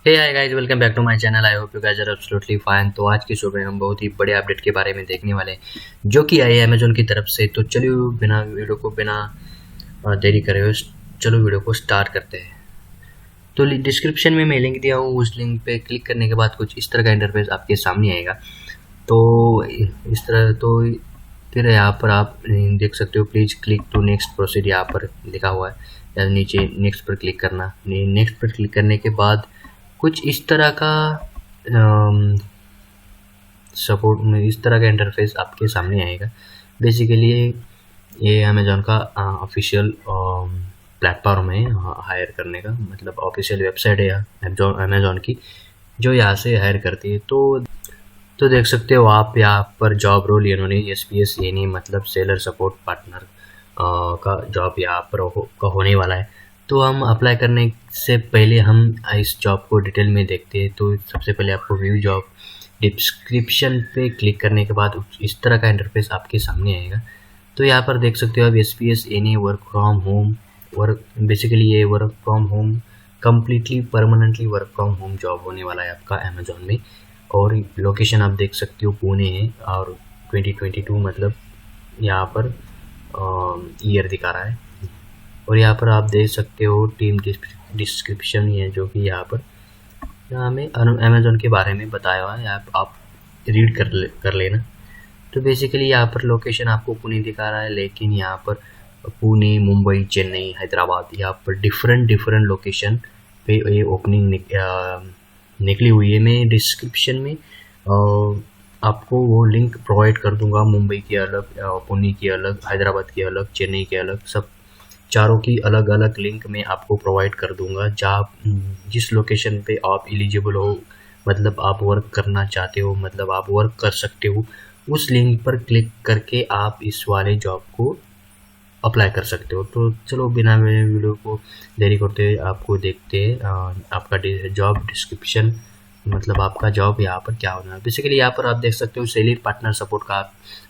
Hey hi guys, welcome back to my channel. I hope you guys are absolutely fine. तो आज की show में हम बहुत ही बड़े अपडेट के बारे में देखने वाले हैं जो कि आई है अमेजोन की तरफ से। तो चलिए बिना देरी करे हुए चलो वीडियो को स्टार्ट करते हैं। तो डिस्क्रिप्शन में मैं लिंक दिया हूँ, उस लिंक पे क्लिक करने के बाद कुछ इस तरह का इंटरफेस आपके सामने आएगा। तो इस तरह तो फिर यहाँ पर आप देख सकते हो, please click to next proceed यहाँ पर लिखा हुआ है, या नीचे नेक्स्ट पर क्लिक करना। नेक्स्ट पर क्लिक करने के बाद कुछ इस तरह का सपोर्ट में इस तरह का इंटरफेस आपके सामने आएगा। बेसिकली ये अमेजोन का ऑफिशियल प्लेटफॉर्म है हायर करने का, मतलब ऑफिशियल वेबसाइट है अमेजोन की जो यहाँ से हायर करती है। तो देख सकते हो आप यहाँ पर जॉब रोल इन्होंने SPS यानी मतलब सेलर सपोर्ट पार्टनर का जॉब यहाँ पर का होने वाला है। तो हम अप्लाई करने से पहले हम इस जॉब को डिटेल में देखते हैं। तो सबसे पहले आपको व्यू जॉब डिस्क्रिप्शन पे क्लिक करने के बाद इस तरह का इंटरफेस आपके सामने आएगा। तो यहाँ पर देख सकते हो आप SPS यानी वर्क फ्रॉम होम बेसिकली ये work from home completely permanently work from home job होने वाला है आपका अमेजोन में। और लोकेशन आप देख सकते हो पुणे है, और 2022 मतलब यहाँ पर ईयर दिखा रहा है। और यहाँ पर आप देख सकते हो टीम डिस्क्रिप्शन है जो कि यहाँ पर हमें अमेजोन के बारे में बताया हुआ है, आप रीड कर लेना। तो बेसिकली यहाँ पर लोकेशन आपको पुणे दिखा रहा है, लेकिन यहाँ पर पुणे, मुंबई, चेन्नई, हैदराबाद यहाँ पर डिफरेंट लोकेशन पे ये ओपनिंग निकली हुई है। मैं डिस्क्रिप्शन में आपको वो लिंक प्रोवाइड कर दूंगा। मुंबई की अलग, पुणे की अलग, हैदराबाद की अलग, चेन्नई की अलग, सब चारों की अलग अलग लिंक मैं आपको प्रोवाइड कर दूंगा। जहाँ जिस लोकेशन पे आप एलिजिबल हो, मतलब आप वर्क करना चाहते हो, मतलब आप वर्क कर सकते हो, उस लिंक पर क्लिक करके आप इस वाले जॉब को अप्लाई कर सकते हो। तो चलो बिना मेरे वीडियो को देरी करते हुए आपको देखते हैं आपका जॉब डिस्क्रिप्शन, मतलब आपका जॉब यहाँ पर क्या होना है। बेसिकली यहाँ पर आप देख सकते हो सेलिंग पार्टनर सपोर्ट का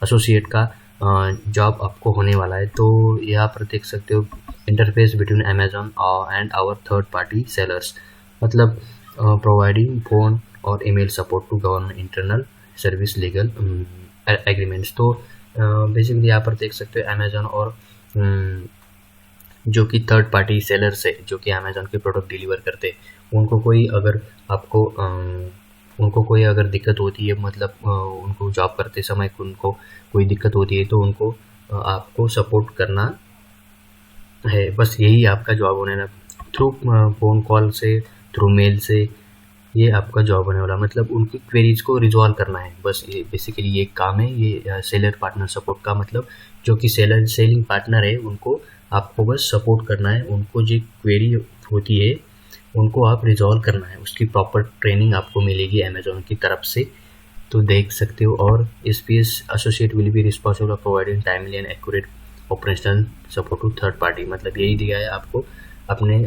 एसोसिएट का जॉब आपको होने वाला है। तो यहाँ पर देख सकते हो interface between Amazon and our third party sellers, मतलब प्रोवाइडिंग फोन और email support to government internal service legal agreements. तो बेसिकली यहाँ पर देख सकते हो अमेजोन और जो कि थर्ड पार्टी सेलर्स है जो कि अमेजोन के प्रोडक्ट डिलीवर करते हैं, उनको कोई अगर दिक्कत होती है, मतलब उनको जॉब करते समय उनको कोई दिक्कत होती है, तो उनको आपको सपोर्ट करना है। बस यही आपका जॉब होने वाला, थ्रू फ़ोन कॉल से, थ्रू मेल से ये आपका जॉब होने वाला, मतलब उनकी क्वेरीज को रिजॉल्व करना है। बस ये बेसिकली ये काम है, ये सेलर पार्टनर सपोर्ट का, मतलब जो कि सेलिंग पार्टनर है उनको आपको बस सपोर्ट करना है। उनको जो क्वेरी होती है उनको आप रिजॉल्व करना है, उसकी प्रॉपर ट्रेनिंग आपको मिलेगी अमेजोन की तरफ से। तो देख सकते हो। और SPS associate will be responsible for providing timely and accurate operational support to third party, मतलब यही दिया है आपको अपने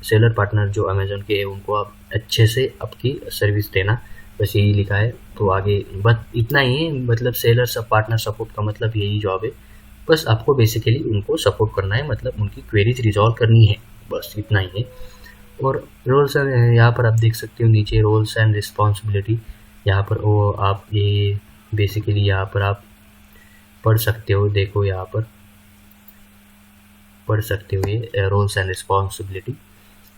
सेलर पार्टनर जो अमेजोन के है उनको आप अच्छे से आपकी सर्विस देना, बस यही लिखा है। तो आगे बस इतना ही है, मतलब सेलर सब पार्टनर सपोर्ट का मतलब यही जॉब है। बस आपको बेसिकली उनको सपोर्ट करना है, मतलब उनकी क्वेरीज रिजॉल्व करनी है, बस इतना ही है। और रोल्स यहाँ पर आप देख सकते हो नीचे रोल्स एंड रिस्पॉन्सिबिलिटी, यहाँ पर वो आप ये बेसिकली यहाँ पर आप पढ़ सकते हो। देखो यहाँ पर पढ़ सकते हो ये रोल्स एंड रिस्पॉन्सिबिलिटी,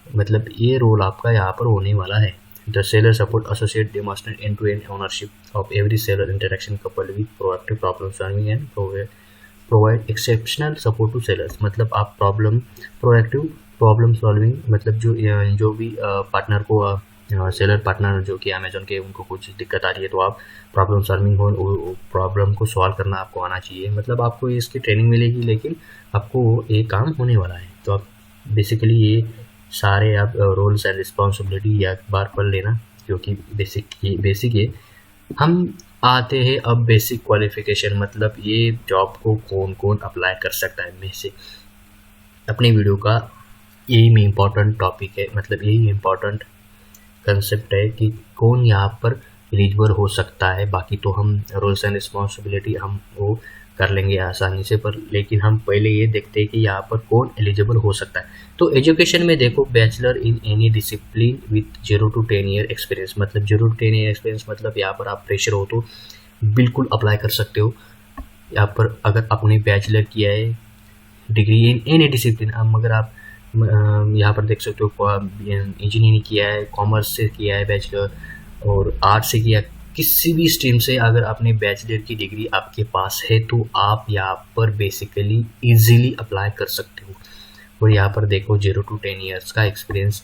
मतलब ये रोल आपका यहाँ पर होने वाला है। The seller support associate demonstrate end to end ownership of every seller interaction coupled with proactive problem solving and provide exceptional support to sellers, मतलब आप प्रोएक्टिव प्रॉब्लम सॉल्विंग, मतलब जो भी पार्टनर को सेलर पार्टनर जो कि अमेजोन के उनको कुछ दिक्कत आ रही है, तो आप प्रॉब्लम सॉल्विंग हो, प्रॉब्लम को सॉल्व करना आपको आना चाहिए। मतलब आपको इसकी ट्रेनिंग मिलेगी, लेकिन आपको ये काम होने वाला है। तो आप बेसिकली ये सारे आप रोल्स एंड रिस्पॉन्सिबिलिटी एक बार पढ़ लेना, क्योंकि बेसिक है। हम आते हैं अब बेसिक क्वालिफिकेशन, मतलब ये जॉब को कौन कौन अप्लाई कर सकता है। में से अपने वीडियो का यही में इम्पॉर्टेंट टॉपिक है, मतलब यही इम्पॉर्टेंट कंसेप्ट है कि कौन यहाँ पर एलिजिबल हो सकता है। बाकी तो हम रोल्स एंड रिस्पॉन्सिबिलिटी हम वो कर लेंगे आसानी से। पर लेकिन हम पहले ये देखते हैं कि यहाँ पर कौन एलिजिबल हो सकता है। तो एजुकेशन में देखो, bachelor in any discipline with 0 to 10 year experience, मतलब 0 to 10 ईयर एक्सपीरियंस मतलब यहाँ पर आप फ्रेशर हो तो बिल्कुल अप्लाई कर सकते हो। यहाँ पर अगर आपने बैचलर किया है डिग्री इन एनी डिसिप्लिन, अब अगर आप यहाँ पर देख सकते हो इंजीनियरिंग किया है, कॉमर्स से किया है बैचलर, और आर्ट्स से किया, किसी भी स्ट्रीम से अगर आपने बैचलर की डिग्री आपके पास है तो आप यहाँ पर बेसिकली इजीली अप्लाई कर सकते हो। और यहाँ पर देखो 0 to 10 ईयर्स का एक्सपीरियंस,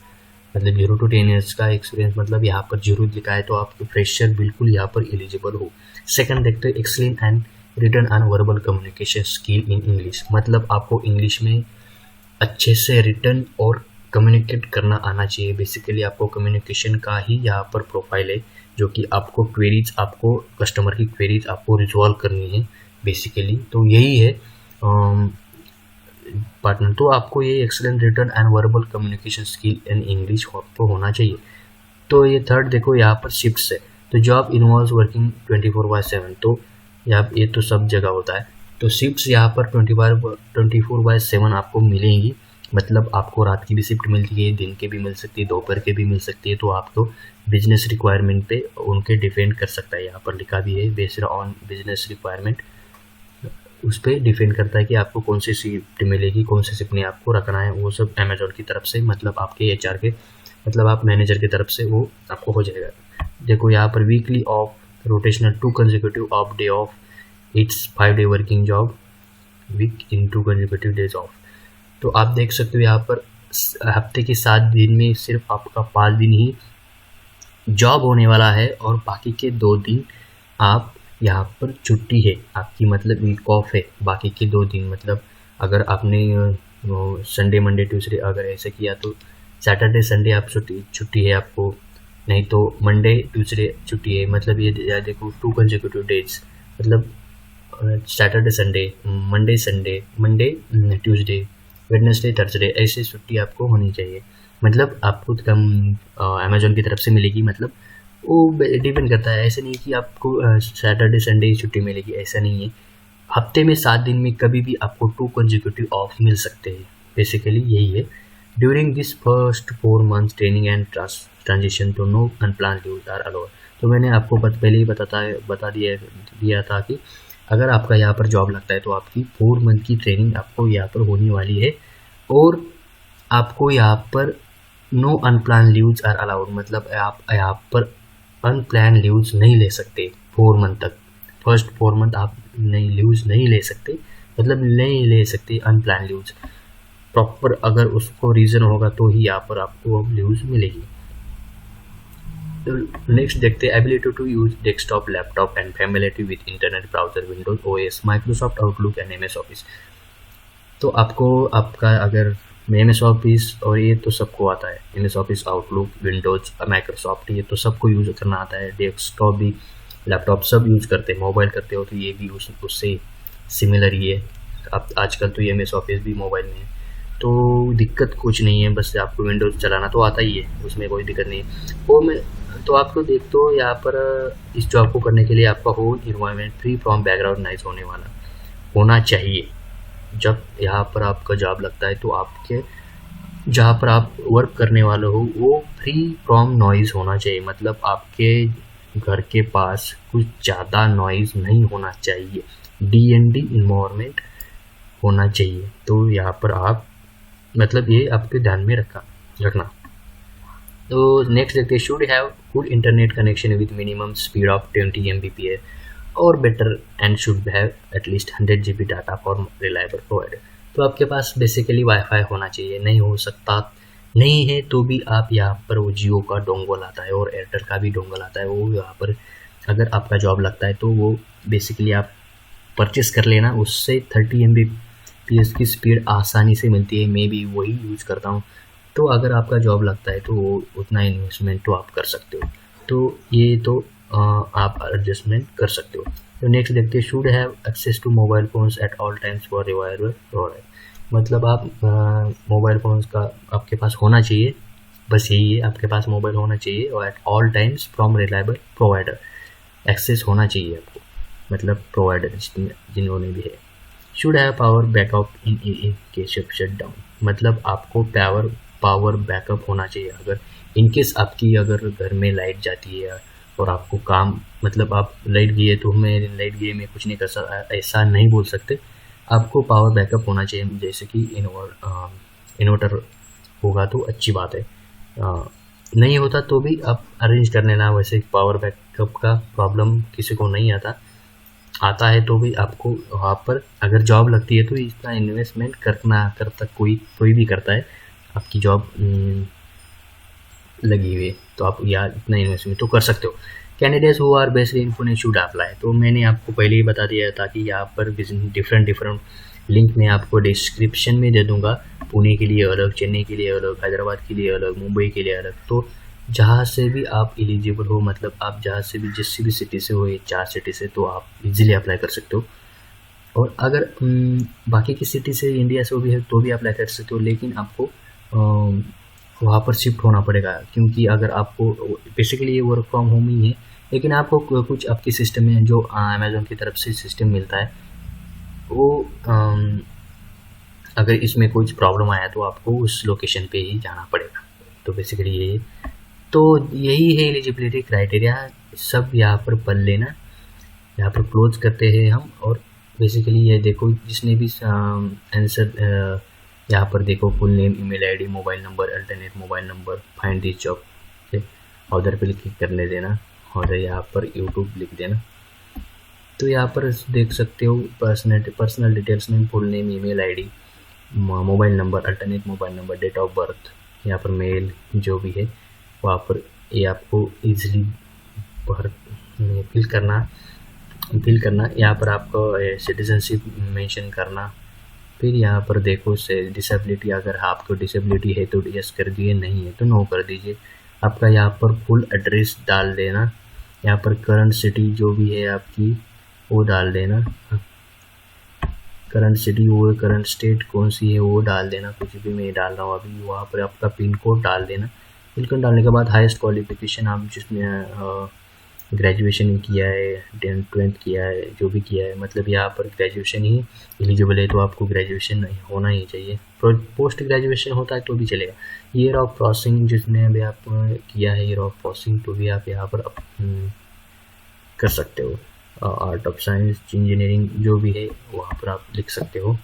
मतलब 0 to 10 ईयर्स का एक्सपीरियंस मतलब यहाँ पर जरूर लिखा है, तो आप फ्रेशर बिल्कुल यहाँ पर एलिजिबल हो। सेकंड देखते हैं excellent and written and verbal communication skill in English, मतलब आपको इंग्लिश में अच्छे से रिटन और कम्युनिकेट करना आना चाहिए। बेसिकली आपको कम्युनिकेशन का ही यहाँ पर प्रोफाइल है, जो कि आपको क्वेरीज, आपको कस्टमर की क्वेरीज आपको रिजॉल्व करनी है बेसिकली, तो यही है पार्टनर। तो आपको ये excellent written and verbal communication skill in English आपको होना चाहिए। तो ये थर्ड देखो यहाँ पर शिफ्ट्स है, तो जॉब इन्वॉल्व्स वर्किंग 24/7, तो यहाँ ये तो सब जगह होता है। तो शिफ्ट्स यहाँ पर 24/7 आपको मिलेंगी, मतलब आपको रात की भी शिफ्ट मिलती है, दिन के भी मिल सकती है, दोपहर के भी मिल सकती है। तो आपको बिजनेस रिक्वायरमेंट पे उनके डिपेंड कर सकता है, यहाँ पर लिखा भी है बेस्ड ऑन बिजनेस रिक्वायरमेंट, उस पर डिपेंड करता है कि आपको कौन सी शिफ्ट मिलेगी, कौन सी शिफ्ट में आपको रखना है। वो सब अमेजोन की तरफ से, मतलब आपके HR के, मतलब आप मैनेजर की तरफ से वो आपको हो जाएगा। देखो यहाँ पर weekly off rotational 2 consecutive off day off, it's 5 day working job week in 2 consecutive days off. तो आप देख सकते हो यहाँ पर हफ्ते के 7 दिन में सिर्फ आपका 5 दिन ही जॉब होने वाला है, और बाकी के 2 दिन आप यहाँ पर छुट्टी है आपकी, मतलब वीक ऑफ है। बाकी के 2 दिन मतलब अगर आपने संडे मंडे ट्यूसडे अगर ऐसे किया तो सैटरडे संडे आप छुट्टी है आपको, नहीं तो मंडे ट्यूसडे छुट्टी है। मतलब ये देखो 2 consecutive days, मतलब Saturday Sunday, Monday Sunday, Monday Tuesday, Wednesday Thursday, ऐसे छुट्टी आपको होनी चाहिए। मतलब आपको कम अमेजोन की तरफ से मिलेगी, मतलब वो डिपेंड करता है, ऐसे नहीं कि आपको सैटरडे संडे ही छुट्टी मिलेगी, ऐसा नहीं है। हफ्ते में 7 दिन में कभी भी आपको 2 consecutive ऑफ मिल सकते हैं, बेसिकली यही है। During this first 4 months training and transition to no unplanned leaves are allowed. तो मैंने आपको पहले ही बता दिया था कि अगर आपका यहाँ पर जॉब लगता है तो आपकी 4 month की ट्रेनिंग आपको यहाँ पर होने वाली है, और आपको यहाँ पर no unplanned leaves are allowed, मतलब आप यहाँ पर अनप्लान लीव्स नहीं ले सकते 4 month तक। फर्स्ट 4 month आप लीव्स नहीं ले सकते, मतलब नहीं ले सकते अनप्लान लीव्स। प्रॉपर अगर उसको रीज़न होगा तो ही यहाँ पर आपको लीव्स मिलेगी। नेक्स्ट देखते हैं ability to use desktop laptop and familiarity with internet browser Windows OS Microsoft Outlook and MS office. तो आपको आपका अगर MS ऑफिस और ये तो सबको आता है, MS office, outlook, Windows, Microsoft, ये तो सबको यूज़ करना आता है। डेस्कटॉप भी, लैपटॉप सब यूज़ करते हैं, मोबाइल करते हो तो ये भी उससे सिमिलर ही है। अब आजकल तो ये MS ऑफिस भी मोबाइल में है, तो दिक्कत कुछ नहीं है, बस आपको विंडोज़ चलाना तो आता ही है, उसमें कोई दिक्कत नहीं है। वो मैं तो आपको देख तो यहाँ पर इस जॉब को करने के लिए आपका whole environment free from background noise होना चाहिए। जब यहाँ पर आपका जॉब लगता है तो आपके जहाँ पर आप वर्क करने वाले हो वो फ्री फ्रॉम नॉइज़ होना चाहिए, मतलब आपके घर के पास कुछ ज़्यादा नॉइज़ नहीं होना चाहिए, DND इन्वायरमेंट होना चाहिए। तो यहाँ पर आप मतलब ये आपके ध्यान में रखना। तो नेक्स्ट देखते हैं should have good internet connection with minimum speed of 20 Mbps और better and should have at least 100 GB data for reliable provider. तो आपके पास बेसिकली वाईफाई होना चाहिए, नहीं हो सकता नहीं है तो भी आप यहाँ पर वो जियो का डोंगल आता है और एयरटेल का भी डोंगल आता है, वो यहाँ पर अगर आपका जॉब लगता है तो वो बेसिकली आप परचेस कर लेना, उससे 30 Mbps की स्पीड आसानी से मिलती है। मैं भी वही यूज़ करता हूँ। तो अगर आपका जॉब लगता है तो वो उतना इन्वेस्टमेंट तो आप कर सकते हो, तो ये तो आप एडजस्टमेंट कर सकते हो। तो नेक्स्ट देखते हैं should have access to mobile phones at all times for reliable provider, मतलब आप मोबाइल फ़ोन्स का आपके पास होना चाहिए, बस यही है, आपके पास मोबाइल होना चाहिए और at all times from reliable provider access होना चाहिए आपको। मतलब प्रोवाइडर जिन्होंने भी है। Should have power backup in case of shut down, मतलब आपको पावर बैकअप होना चाहिए। अगर इन केस आपकी अगर घर में लाइट जाती है और आपको काम, मतलब आप लाइट गई है तो मैं लाइट गई मैं कुछ नहीं कर सकता, ऐसा नहीं बोल सकते। आपको पावर बैकअप होना चाहिए, जैसे कि इन्वर्टर होगा तो अच्छी बात है, नहीं होता तो भी आप अरेंज कर लेना। वैसे पावर बैकअप का प्रॉब्लम किसी को नहीं आता है तो भी आपको वहाँ पर अगर जॉब लगती है तो इतना इन्वेस्टमेंट करता कोई भी करता है। आपकी जॉब लगी हुई है तो आप यार इतना इन्वेस्टमेंट तो कर सकते हो। Candidates who are based in Pune should apply, तो मैंने आपको पहले ही बता दिया था कि यहाँ पर डिफरेंट लिंक मैं आपको डिस्क्रिप्शन में दे दूंगा। पुणे के लिए अलग, चेन्नई के लिए अलग, हैदराबाद के लिए अलग, मुंबई के लिए अलग। तो जहाँ से भी आप एलिजिबल हो, मतलब आप जहाँ से भी जिस भी सिटी से हो, ये 4 सिटी से, तो आप इजीली अप्लाई कर सकते हो। और अगर बाकी की सिटी से, इंडिया से भी है तो भी अप्लाई कर सकते हो, लेकिन आपको वहाँ पर शिफ्ट होना पड़ेगा, क्योंकि अगर आपको बेसिकली ये वर्क फ्रॉम होम ही है, लेकिन आपको कुछ आपके सिस्टम में जो अमेज़न की तरफ से सिस्टम मिलता है वो अगर इसमें कुछ प्रॉब्लम आया तो आपको उस लोकेशन पे ही जाना पड़ेगा। तो बेसिकली यही है एलिजिबिलिटी क्राइटेरिया। सब यहाँ पर पढ़ लेना, यहाँ पर क्लोज करते हैं हम। और बेसिकली ये देखो, जिसने भी आंसर यहाँ पर देखो, full name, email ID, mobile number, alternate mobile number, find this job, उधर पे क्लिक करने देना और यहाँ पर यूट्यूब लिख देना। तो यहाँ पर देख सकते हो पर्सनल डिटेल्स में full name, email ID, mobile number, alternate mobile number, date of birth, यहाँ पर मेल जो भी है वहाँ पर ये आपको ईजिली फिल करना। यहाँ पर आपको सिटीजनशिप मेंशन करना। फिर यहाँ पर देखो से डिसेबिलिटी, अगर आपको डिसेबिलिटी है तो यस कर दिए, नहीं है तो नो कर दीजिए। आपका यहाँ पर फुल एड्रेस डाल देना। यहाँ पर करंट सिटी जो भी है आपकी वो डाल देना, करंट सिटी वो करंट स्टेट कौन सी है वो डाल देना, कुछ भी मैं डाल रहा हूँ अभी। वहाँ पर आपका पिन कोड डाल देना। पिन कोड डालने के बाद हाईएस्ट क्वालिफिकेशन आप जिसमें ग्रेजुएशन किया है, 10th किया है, जो भी किया है, मतलब यहाँ पर ग्रेजुएशन ही एलिजिबल है तो आपको ग्रेजुएशन होना ही चाहिए। पोस्ट ग्रेजुएशन होता है तो भी चलेगा। ईयर ऑफ पासिंग जिसमें भी आप किया है, ईयर ऑफ पासिंग तो भी आप यहाँ पर कर सकते हो। आर्ट ऑफ साइंस, इंजीनियरिंग जो भी है वहाँ पर आप लिख सकते हो।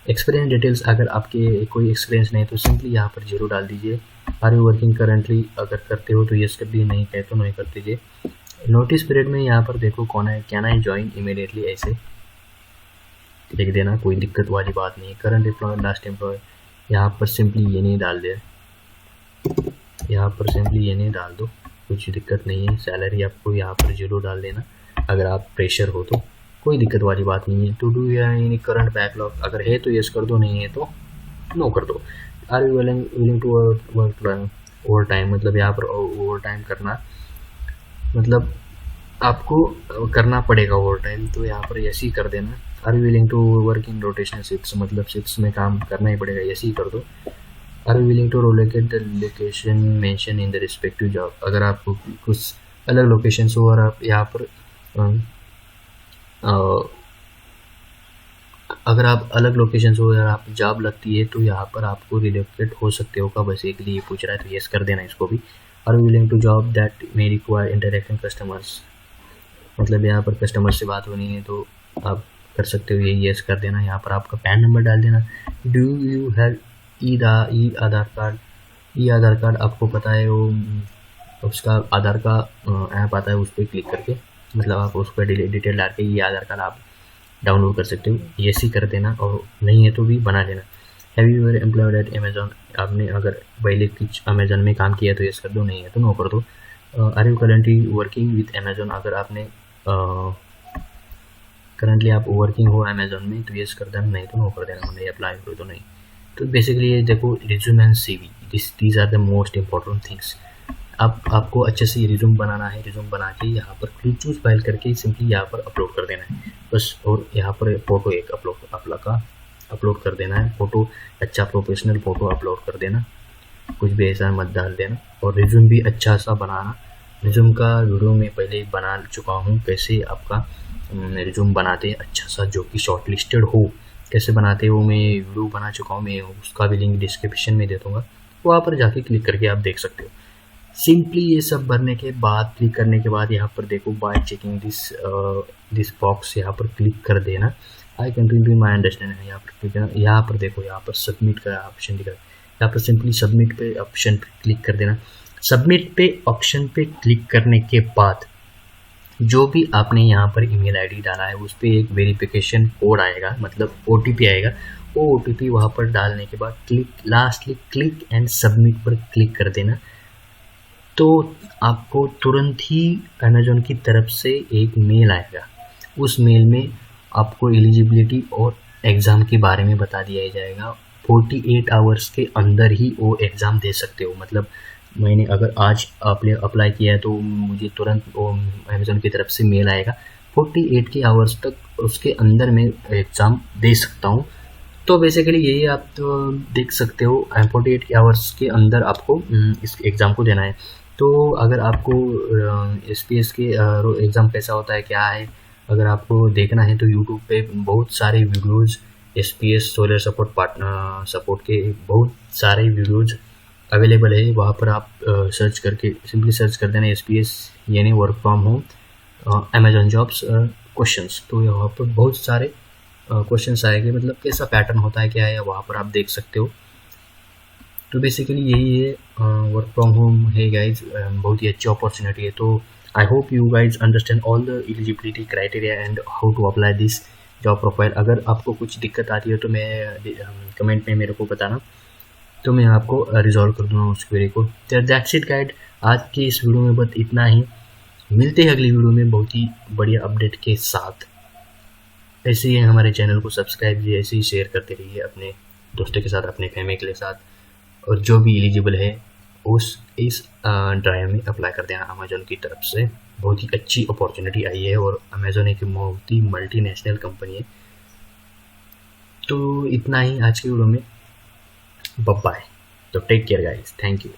एक्सपीरियंस डिटेल्स, अगर आपके कोई एक्सपीरियंस नहीं तो सिंपली यहाँ पर 0 डाल दीजिए। आर यू वर्किंग करंटली, अगर करते हो तो यस कर दीजिए, नहीं कहे तो नहीं कर दीजिए। नोटिस पीरियड में यहाँ पर देखो कैन आई ज्वाइन इमीडिएटली, ऐसे लिख देना, कोई दिक्कत वाली बात नहीं है। करंट एम्प्लॉय, लास्ट एम्प्लॉय, यहाँ पर सिंपली ये नहीं डाल दे, यहाँ पर सिंपली ये नहीं डाल दो, कुछ दिक्कत नहीं है। सैलरी आपको यहाँ पर 0 डाल देना, अगर आप प्रेशर हो तो कोई दिक्कत वाली बात नहीं है। टू डू यानी करंट बैकलॉग, अगर है तो यस कर दो, नहीं है तो नो कर दो। Are you willing to work overtime, मतलब यहाँ पर ओवर टाइम करना, मतलब आपको करना पड़ेगा ओवर टाइम, तो यहाँ पर यस ही कर देना। Are you willing to work in rotational shifts, मतलब शिफ्ट्स में काम करना ही पड़ेगा, यस ही कर दो। Are you willing to relocate the location mention in the respective job, अगर आपको कुछ अलग लोकेशन हो और आप यहाँ पर अगर आप अलग लोकेशन हो और आप जॉब लगती है तो यहाँ पर आपको रिलोकेट हो सकते हो। कब ऐसे के लिए पूछ रहा है तो यस कर देना इसको भी। Are you willing to job that may require interacting customers, मतलब यहाँ पर कस्टमर से बात होनी है तो आप कर सकते हो, ये यस कर देना। यहाँ पर आपका पैन नंबर डाल देना। Do you have E Aadhaar card, E Aadhaar card आपको पता है वो उसका आधार का ऐप आता है, उस पर क्लिक करके मतलब आप उस पर डिटेल डाल के ये आधार कार्ड आप डाउनलोड कर सकते हो, यस ही कर देना। और नहीं है तो भी बना लेना। Have you ever employed at Amazon, आपने अगर पहले कुछ अमेजॉन में काम किया तो यस कर दो, नहीं है तो नो कर दो। Are you currently working with Amazon, अगर आपने करंटली आप वर्किंग हो अमेजॉन में तो यस कर देना, नहीं तो नो कर देना, मतलब अप्लाई करो तो नहीं। तो बेसिकली ये देखो resume and CV, these are the most important things. आपको अच्छे से रिज्यूम बनाना है, रिज्यूम बना के यहाँ पर चूज फाइल करके सिंपली यहाँ पर अपलोड कर देना है बस। और यहाँ पर फ़ोटो एक अपलोड कर देना है, फ़ोटो अच्छा प्रोफेशनल फ़ोटो अपलोड कर देना, कुछ भी ऐसा मत डाल देना। और रिज्यूम भी अच्छा सा बनाना, रिज्यूम का वीडियो मैं पहले ही बना चुका हूँ, कैसे आपका रिज्यूम बनाते हैं अच्छा सा जो कि शॉर्ट लिस्टेड हो, कैसे बनाते हैं वो मैं वीडियो बना चुका हूँ। मैं उसका भी लिंक डिस्क्रिप्शन में दे दूँगा, वहाँ पर जाके क्लिक करके आप देख सकते हो। सिंपली ये सब भरने के बाद, क्लिक करने के बाद यहाँ पर देखो बाय चेकिंग दिस बॉक्स, यहाँ पर क्लिक कर देना। आई कंटिन्यू माई अंडरस्टैंडिंग, यहाँ पर क्लिक करना। यहाँ पर देखो, यहाँ पर सबमिट का ऑप्शन दिख रहा है, यहाँ पर सिंपली सबमिट पे ऑप्शन पे क्लिक कर देना। सबमिट पे ऑप्शन पे क्लिक करने के बाद जो भी आपने यहाँ पर ईमेल आईडी डाला है उस पर एक वेरिफिकेशन कोड आएगा, मतलब OTP आएगा। वो OTP वहाँ पर डालने के बाद लास्टली क्लिक एंड सबमिट पर क्लिक कर देना। तो आपको तुरंत ही अमेज़न की तरफ से एक मेल आएगा। उस मेल में आपको एलिजिबिलिटी और एग्ज़ाम के बारे में बता दिया जाएगा। 48 आवर्स के अंदर ही वो एग्ज़ाम दे सकते हो। मतलब मैंने अगर आज आपने अप्लाई किया है तो मुझे तुरंत वो अमेज़न की तरफ से मेल आएगा। 48 के आवर्स तक उसके अंदर मैं एग्ज़ाम दे सकता हूँ। तो बेसिकली यही आप तो देख सकते हो, 48 के आवर्स के अंदर आपको इस एग्ज़ाम को देना है। तो अगर आपको SPS के एग्ज़ाम कैसा होता है, क्या है, अगर आपको देखना है तो यूट्यूब पे बहुत सारे वीडियोज़ SPS सोलर सपोर्ट के बहुत सारे वीडियोज़ अवेलेबल है। वहाँ पर आप सर्च करके सिंपली सर्च कर देना SPS यानी work from home Amazon jobs questions. तो यहाँ पर बहुत सारे क्वेश्चंस आएंगे, मतलब कैसा पैटर्न होता है, क्या है, वहाँ पर आप देख सकते हो। तो बेसिकली यही है, वर्क फ्रॉम होम है गाइज, बहुत ही अच्छी अपॉर्चुनिटी है। तो I hope you guys understand all the eligibility criteria and how to apply this job profile. अगर आपको कुछ दिक्कत आती है तो मैं कमेंट में मेरे को बताना, तो मैं आपको रिजॉल्व कर दूँगा उस क्वेरी को। दैट्स इट गाइड, आज के इस वीडियो में बस इतना ही। मिलते हैं अगली वीडियो में बहुत ही बढ़िया अपडेट के साथ। ऐसे ही हमारे चैनल को सब्सक्राइब कीजिए, ऐसे ही शेयर करते रहिए अपने दोस्तों के साथ, अपने फैमिली के साथ, और जो भी एलिजिबल है इस ड्राइव में अप्लाई कर देना। अमेज़न की तरफ से बहुत ही अच्छी अपॉर्चुनिटी आई है और अमेज़न एक बहुत ही मल्टीनेशनल कंपनी है। तो इतना ही आज की वीडियो में, बाय। तो take care guys, thank you.